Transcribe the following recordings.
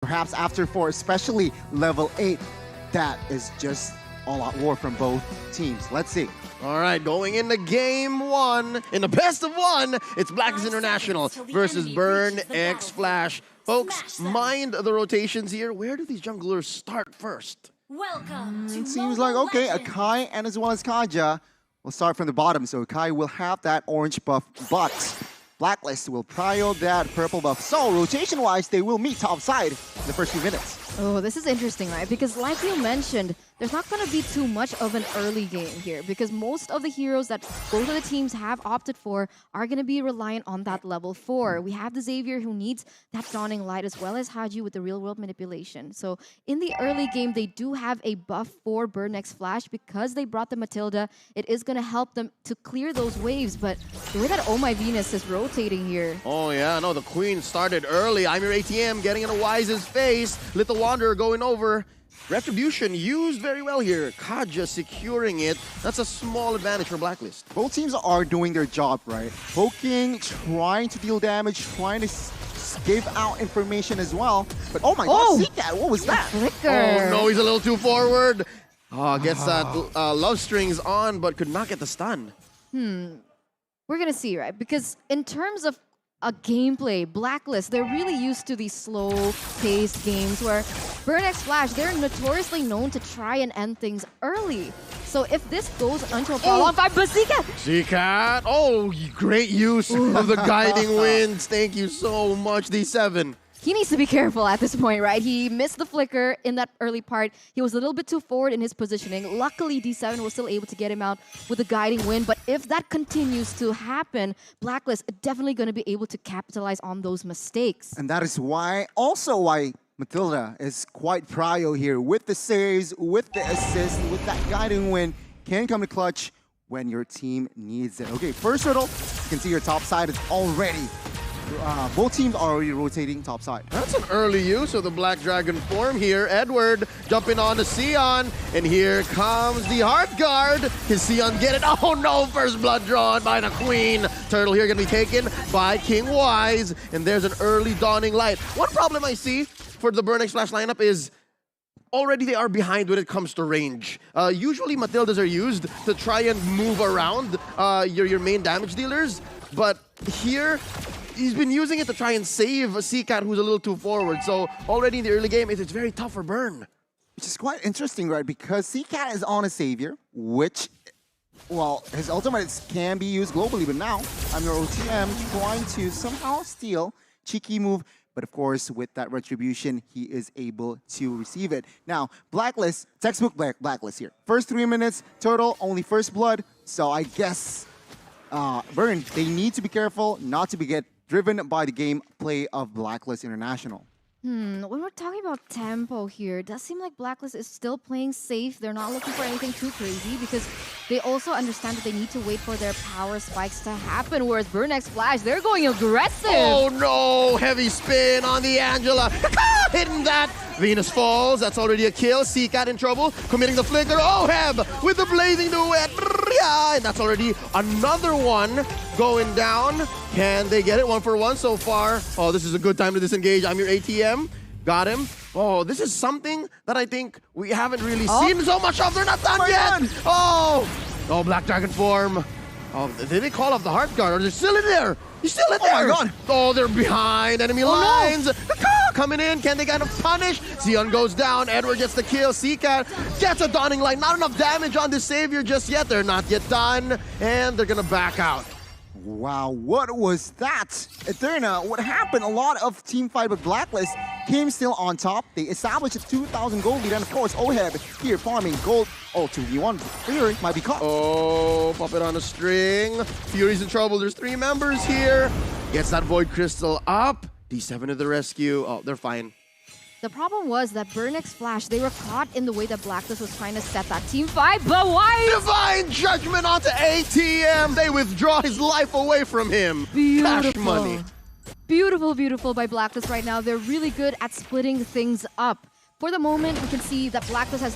perhaps after 4, especially level 8, that is just all-out war from both teams. Let's see. All right, going into game 1, in the best of 1, it's Blacklist International versus Burn X Flash. Folks, mind the rotations here. Where do these junglers start first? Welcome to It seems like, okay, Legends. Akai and as well as Kaja will start from the bottom. So Akai will have that orange buff, but Blacklist will prio that purple buff. So rotation-wise, they will meet top side in the first few minutes. Oh, this is interesting, right? Because like you mentioned, there's not going to be too much of an early game here because most of the heroes that both of the teams have opted for are going to be reliant on that level 4. We have the Xavier who needs that Dawning Light as well as Haji with the real-world manipulation. So in the early game, they do have a buff for Burn X Flash because they brought the Matilda. It is going to help them to clear those waves, but the way that Oh My Venus is rotating here. Oh yeah, no, the Queen started early. I'm your ATM getting in a Wise's face. Little Wanderer going over. Retribution used very well here. Kaja securing it. That's a small advantage for Blacklist. Both teams are doing their job, right? Poking, trying to deal damage, trying to give out information as well. But oh my god, Zika, what was that? Flicker. Oh no, he's a little too forward. Oh, gets that love strings on, but could not get the stun. We're going to see, right? Because in terms of a gameplay, Blacklist, they're really used to these slow-paced games where Burn X Flash, they're notoriously known to try and end things early. So if this goes until a follow-on fight, but Zika! Zcat! Oh, great use of the guiding winds. Thank you so much, D7. He needs to be careful at this point, right? He missed the flicker in that early part. He was a little bit too forward in his positioning. Luckily, D7 was still able to get him out with a guiding wind. But if that continues to happen, Blacklist are definitely going to be able to capitalize on those mistakes. And that is why, also why Matilda is quite prio here with the saves, with the assist, with that guiding wind, can come to clutch when your team needs it. Okay, first hurdle, you can see your top side is already both teams are already rotating top side. That's an early use of the Black Dragon form here. Edward jumping on to Sion, and here comes the Heart Guard. His Sion get it? Oh no, first blood drawn by the Queen. Turtle here gonna be taken by King Wise, and there's an early Dawning Light. One problem I see for the Burn X Flash lineup is already they are behind when it comes to range. Usually Matildas are used to try and move around your main damage dealers, but here, he's been using it to try and save a Seacat who's a little too forward. So already in the early game, it's very tough for Burn. Which is quite interesting, right? Because Seacat is on a Savior, which, well, his ultimates can be used globally, but now I'm your OTM trying to somehow steal. Cheeky move, but of course, with that Retribution, he is able to receive it. Now, Blacklist, textbook Blacklist here. First 3 minutes, Turtle, only first blood. So I guess Burn, they need to be careful not to get driven by the gameplay of Blacklist International. When we're talking about tempo here, it does seem like Blacklist is still playing safe. They're not looking for anything too crazy because they also understand that they need to wait for their power spikes to happen, whereas Burn X Flash, they're going aggressive. Oh no, heavy spin on the Angela. Hitting that. Venus falls, that's already a kill. Seacat in trouble, committing the flicker. Oh, Heb with the blazing duet. And that's already another one going down. Can they get it 1 for 1 so far? Oh, this is a good time to disengage. I'm your ATM. Got him. Oh, this is something that I think we haven't really seen so much of. They're not done yet. Oh, Black Dragon form. Oh, did they call off the Heart Guard? Or they're still in there? He's still in there. Oh my god. Oh, they're behind enemy lines. No. Coming in, can they kind of punish? Sion goes down, Edward gets the kill, Seacat gets a Dawning Light. Not enough damage on this Savior just yet. They're not yet done, and they're gonna back out. Wow, what was that? Eterna, what happened? A lot of team fight with Blacklist came still on top. They established a 2,000 gold lead, and of course, Oheb here farming gold. Oh, 2v1. Fury might be caught. Oh, pop it on a string. Fury's in trouble. There's 3 members here. Gets that Void Crystal up. D7 to the rescue. Oh, they're fine. The problem was that Burn X Flash, they were caught in the way that Blacklist was trying to set that team fight, but why? Divine Judgment onto ATM. They withdraw his life away from him. Beautiful. Cash money. Beautiful, beautiful by Blacklist right now. They're really good at splitting things up. For the moment, we can see that Blacklist has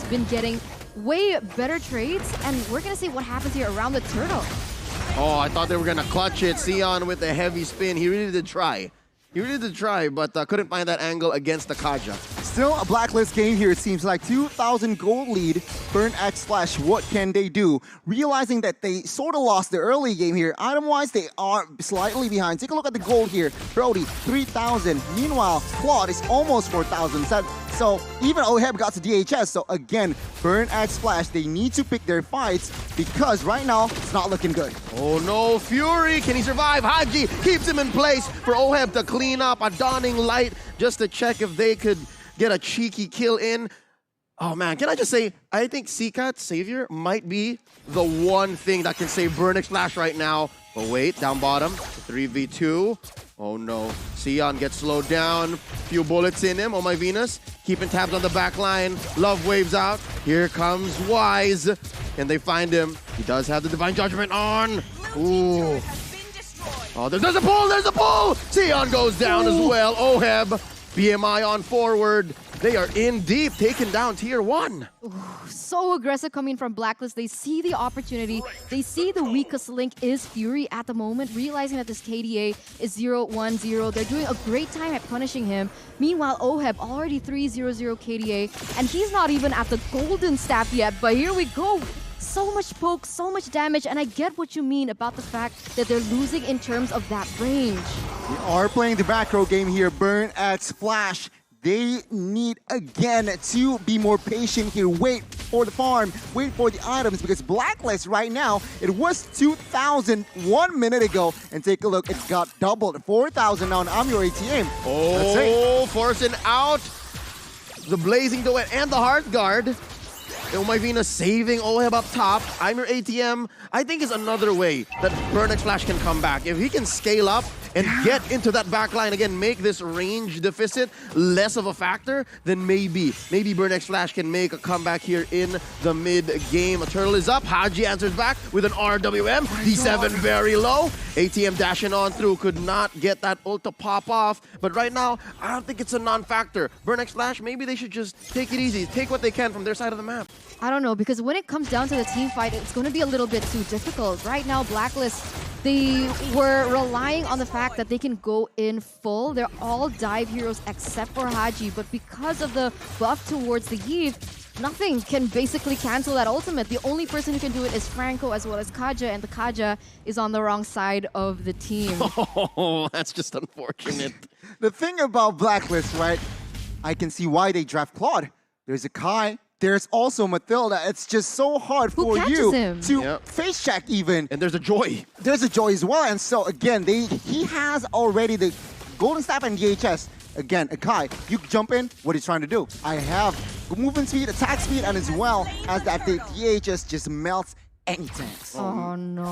been getting way better trades, and we're going to see what happens here around the turtle. Oh, I thought they were going to clutch it. Sion with the heavy spin. He really did try. He really did try, but couldn't find that angle against the Kaja. Still a Blacklist game here, it seems like. 2,000 gold lead. Burn X Flash, what can they do? Realizing that they sort of lost the early game here. Item-wise, they are slightly behind. Take a look at the gold here. Brody, 3,000. Meanwhile, Claude is almost 4,000. So even Oheb got to DHS. So again, Burn X Flash, they need to pick their fights because right now, it's not looking good. Oh no, Fury, can he survive? Haji keeps him in place for Oheb to clean up a dawning light just to check if they could get a cheeky kill in. Oh man, can I just say, I think CCAT's Savior might be the one thing that can save Burn X Flash right now. But wait, down bottom, 3v2. Oh no, Sion gets slowed down. Few bullets in him. Oh my Venus, keeping tabs on the back line. Love waves out. Here comes Wise. And they find him. He does have the Divine Judgment on. Ooh. Oh, there's a pull, there's a pull! Sion goes down as well. Oheb, BMI on forward. They are in deep, taking down tier 1. So aggressive coming from Blacklist. They see the opportunity. They see the weakest link is Fury at the moment, realizing that this KDA is 0-1-0. They're doing a great time at punishing him. Meanwhile, Oheb already 3-0-0 KDA, and he's not even at the golden staff yet, but here we go. So much poke, so much damage, and I get what you mean about the fact that they're losing in terms of that range. We are playing the back row game here. Burn X Flash. They need, again, to be more patient here. Wait for the farm, wait for the items, because Blacklist right now, it was 2,000 1 minute ago. And take a look, it got doubled. 4,000 now, and I'm your ATM. Oh, forcing out the Blazing Duet and the Heart Guard. Oh my Venus saving Oheb up top. I'm your ATM. I think is another way that Burn X Flash can come back. If he can scale up and get into that back line again, make this range deficit less of a factor, then maybe Burn X Flash can make a comeback here in the mid-game. A turtle is up. Haji answers back with an RWM. D7 very low. ATM dashing on through. Could not get that ult to pop off. But right now, I don't think it's a non-factor. Burn X Flash, maybe they should just take it easy. Take what they can from their side of the map. I don't know, because when it comes down to the team fight, it's going to be a little bit too difficult. Right now, Blacklist, they were relying on the fact that they can go in full. They're all dive heroes except for Haji, but because of the buff towards the Eve, nothing can basically cancel that ultimate. The only person who can do it is Franco as well as Kaja, and the Kaja is on the wrong side of the team. Oh, that's just unfortunate. The thing about Blacklist, right? I can see why they draft Claude. There's a Kai. There's also Mathilda. It's just so hard for you to face check even. And there's a Joy. There's a Joy as well. And so again, he has already the Golden Staff and DHS. Again, Akai, you jump in, what are you trying to do? I have movement speed, attack speed, and as well as that the DHS just melts any tanks. Oh no.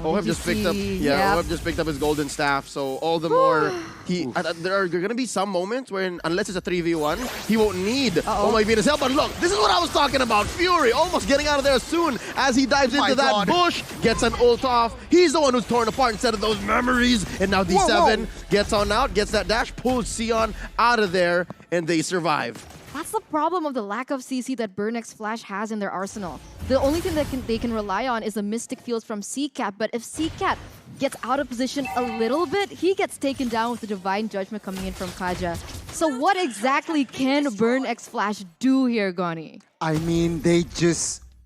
Oheb just picked up, Oheb just picked up his golden staff, so all the more there are going to be some moments where, unless it's a 3v1, he won't need Oh my Venus help. But look, this is what I was talking about. Fury almost getting out of there as soon as he dives into that bush, gets an ult off. He's the one who's torn apart instead of those memories. And now D7 gets on out, gets that dash, pulls Sion out of there, and they survive. That's the problem of the lack of CC that Burn X Flash has in their arsenal. The only thing that they can rely on is the Mystic Fields from CCAT, but if CCAT gets out of position a little bit, he gets taken down with the Divine Judgment coming in from Kaja. So what exactly can Burn X Flash do here, Goni? I mean,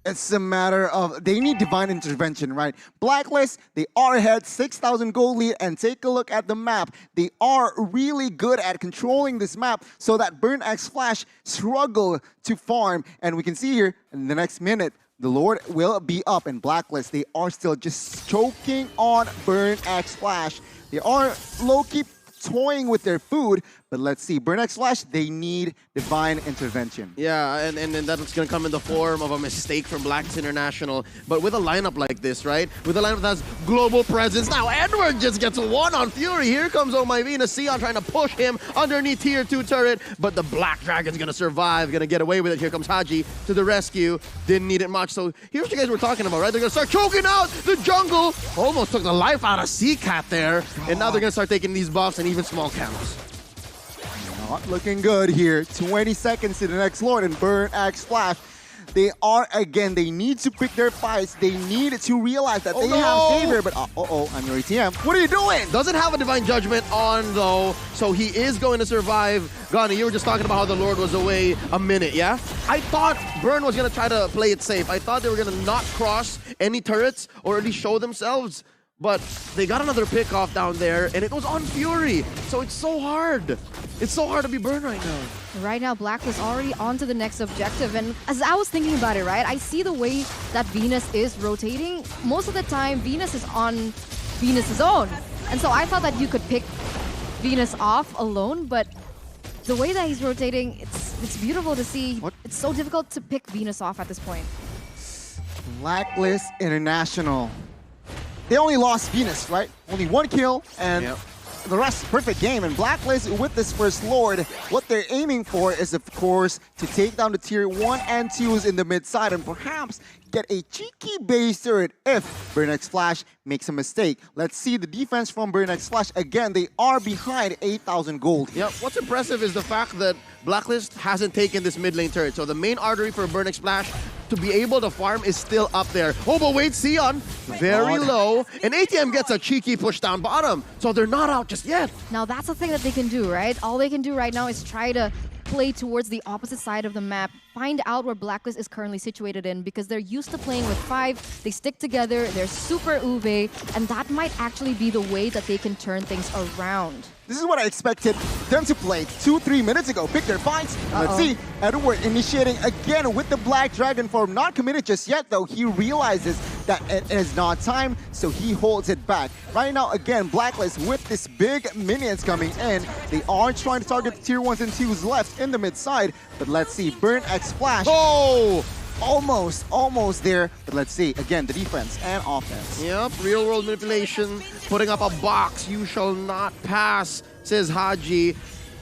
it's a matter of, they need divine intervention, right? Blacklist, they are ahead, 6,000 gold lead, and take a look at the map. They are really good at controlling this map so that Burn X Flash struggle to farm. And we can see here, in the next minute, the Lord will be up, and Blacklist, they are still just choking on Burn X Flash. They are low-key toying with their food, but let's see. Burn X Flash, they need divine intervention. Yeah, and that's going to come in the form of a mistake from Blacklist International. But with a lineup like this, right? With a lineup that has global presence. Now, Edward just gets one on Fury. Here comes Oh My Venus. Sion trying to push him underneath tier 2 turret. But the Black Dragon's going to survive, going to get away with it. Here comes Haji to the rescue. Didn't need it much. So here's what you guys were talking about, right? They're going to start choking out the jungle. Almost took the life out of CCAT there. And now they're going to start taking these buffs and even small counts. Not looking good here. 20 seconds to the next Lord, and Burn X Flash. They are, again, they need to pick their fights. They need to realize that they have Xavier, but I'm your ATM. What are you doing? Doesn't have a Divine Judgment on, though, so he is going to survive. Ghana, you were just talking about how the Lord was away a minute, yeah? I thought Burn was going to try to play it safe. I thought they were going to not cross any turrets or at least show themselves. But they got another pick off down there, and it was on Fury. So it's so hard. It's so hard to be Burn right now. Right now, Blacklist already on to the next objective. And as I was thinking about it, right, I see the way that Venus is rotating. Most of the time, Venus is on Venus' own. And so I thought that you could pick Venus off alone, but the way that he's rotating, it's beautiful to see. What? It's so difficult to pick Venus off at this point. Blacklist International. They only lost Venus, right? Only 1 kill, and the rest, perfect game. And Blacklist, with this first Lord, what they're aiming for is, of course, to take down the tier 1 and 2s in the mid side and perhaps get a cheeky base turret if Burnex Flash makes a mistake. Let's see the defense from Burnex Flash. Again, they are behind 8,000 gold. Yeah, what's impressive is the fact that Blacklist hasn't taken this mid lane turret. So the main artery for Burnex Flash to be able to farm is still up there. Oh, but wait, Sion, very low. And ATM gets a cheeky push down bottom. So they're not out just yet. Now that's the thing that they can do, right? All they can do right now is try to play towards the opposite side of the map, find out where Blacklist is currently situated in, because they're used to playing with 5, they stick together, they're super uve, and that might actually be the way that they can turn things around. This is what I expected them to play 2-3 minutes ago. Pick their fights. Let's see. Edward initiating again with the Black Dragon form. Not committed just yet, though. He realizes that it is not time, so he holds it back. Right now, again, Blacklist with this big minions coming in. They are trying to target the tier 1s and 2s left in the mid side. But let's see. Burn X Flash. Oh! Almost there, but let's see, again, the defense and offense. Yep, real world manipulation, putting up a box, you shall not pass, says Haji.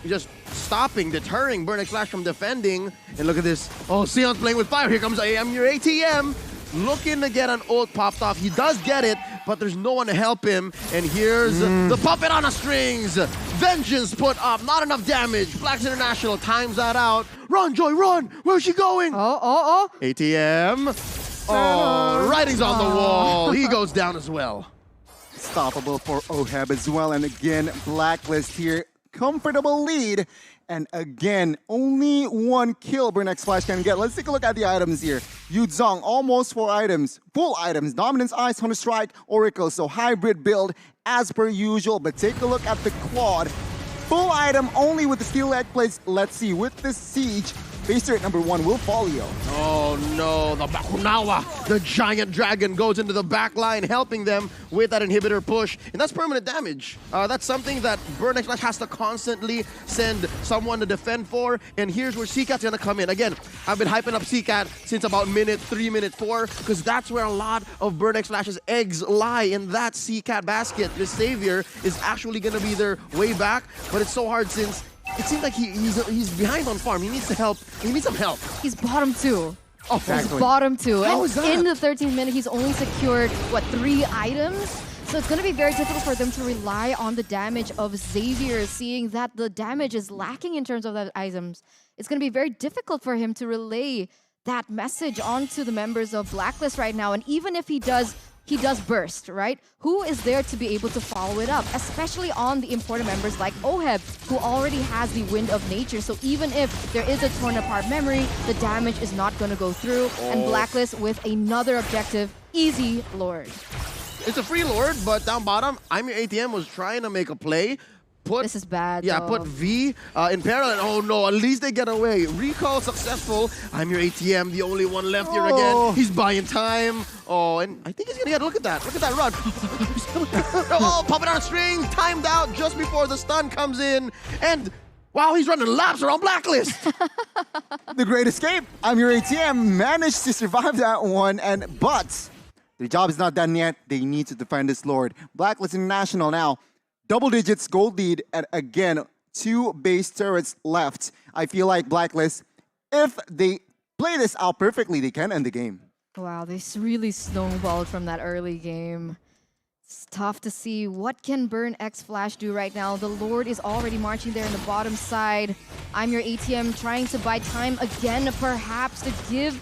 Just stopping, deterring Burnex Flash from defending. And look at this. Oh, Sion's playing with fire. Here comes AM, your ATM. Looking to get an ult popped off. He does get it, but there's no one to help him. And here's the puppet on the strings. Vengeance put up, not enough damage. Blacks International times that out. Run, Joy, run! Where's she going? ATM. Oh, writing's on the wall. He goes down as well. Stoppable for Oheb as well. And again, Blacklist here. Comfortable lead. And again, only 1 kill Burnex Flash can get. Let's take a look at the items here. Yuzong, almost 4 items. Full items. Dominance, Ice, Hunter Strike, Oracle. So hybrid build as per usual. But take a look at the Claude. Full item only with the steel egg plates. Let's see, with the Siege, base turret number 1 will folio. Oh no, the Bakunawa, the giant dragon goes into the back line, helping them with that inhibitor push. And that's permanent damage. That's something that Burnex Flash has to constantly send someone to defend for. And here's where Seacat's gonna come in. Again, I've been hyping up Seacat since about minute 3, minute 4, because that's where a lot of Burnex Flash's eggs lie, in that Seacat basket. This Savior is actually gonna be their way back, but it's so hard since it seems like he's behind on farm. He needs to help. He needs some help. He's bottom 2. Oh, exactly. He's bottom 2. How And is that? in the 13th minute, he's only secured, what, 3 items? So it's going to be very difficult for them to rely on the damage of Xavier, seeing that the damage is lacking in terms of the items. It's going to be very difficult for him to relay that message onto the members of Blacklist right now. And even if he does burst, right? Who is there to be able to follow it up? Especially on the important members like Oheb, who already has the Wind of Nature. So even if there is a torn apart memory, the damage is not going to go through. And Blacklist with another objective, easy Lord. It's a free Lord, but down bottom, I'm Your ATM was trying to make a play. This is bad. Yeah, though. put V in parallel. Oh no, at least they get away. Recall successful. I'm Your ATM, the only one left here again. He's buying time. Oh, and I think he's gonna get, look at that run. Oh, pop it on a string, timed out just before the stun comes in. And wow, he's running laps around Blacklist. The great escape. I'm Your ATM managed to survive that one, but their job is not done yet. They need to defend this Lord. Blacklist International now. Double digits gold lead, and again, 2 base turrets left. I feel like Blacklist, if they play this out perfectly, they can end the game. Wow, they really snowballed from that early game. It's tough to see. What can Burn X Flash do right now? The Lord is already marching there in the bottom side. I'm Your ATM trying to buy time again, perhaps to give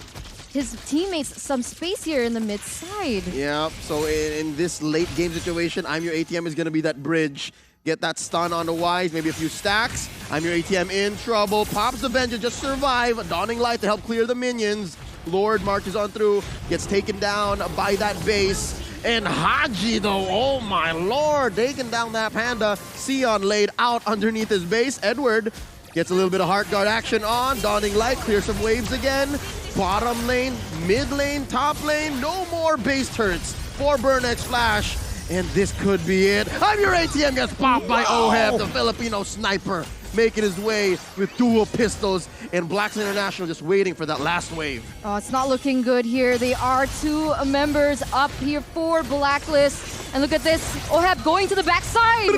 his teammates some space here in the mid side. Yeah, so in this late game situation, I'm Your ATM is going to be that bridge. Get that stun on the Wise, maybe a few stacks. I'm Your ATM in trouble. Pops the Vengeance, just survive. Dawning Light to help clear the minions. Lord marches on through, gets taken down by that base. And Haji, though, oh my lord, taking down that Panda. Sion laid out underneath his base. Edward gets a little bit of Heart Guard action on. Dawning Light, clear some waves again. Bottom lane, mid lane, top lane, no more base turrets for Burnex Flash. And this could be it. I'm Your ATM gets popped by Oheb, the Filipino sniper, making his way with dual pistols, and Blacks International just waiting for that last wave. Oh, it's not looking good here. They are 2 members up here for Blacklist. And look at this, Oheb going to the backside.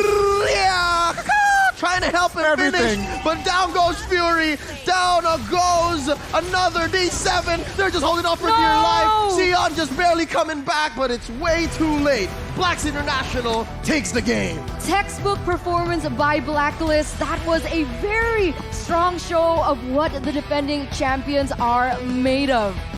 Yeah, trying to help him finish, but down goes Fury, down goes another D7. They're just holding on for dear life. Sion just barely coming back, but it's way too late. Blacks International takes the game. Textbook performance by Blacklist. That was a very strong show of what the defending champions are made of.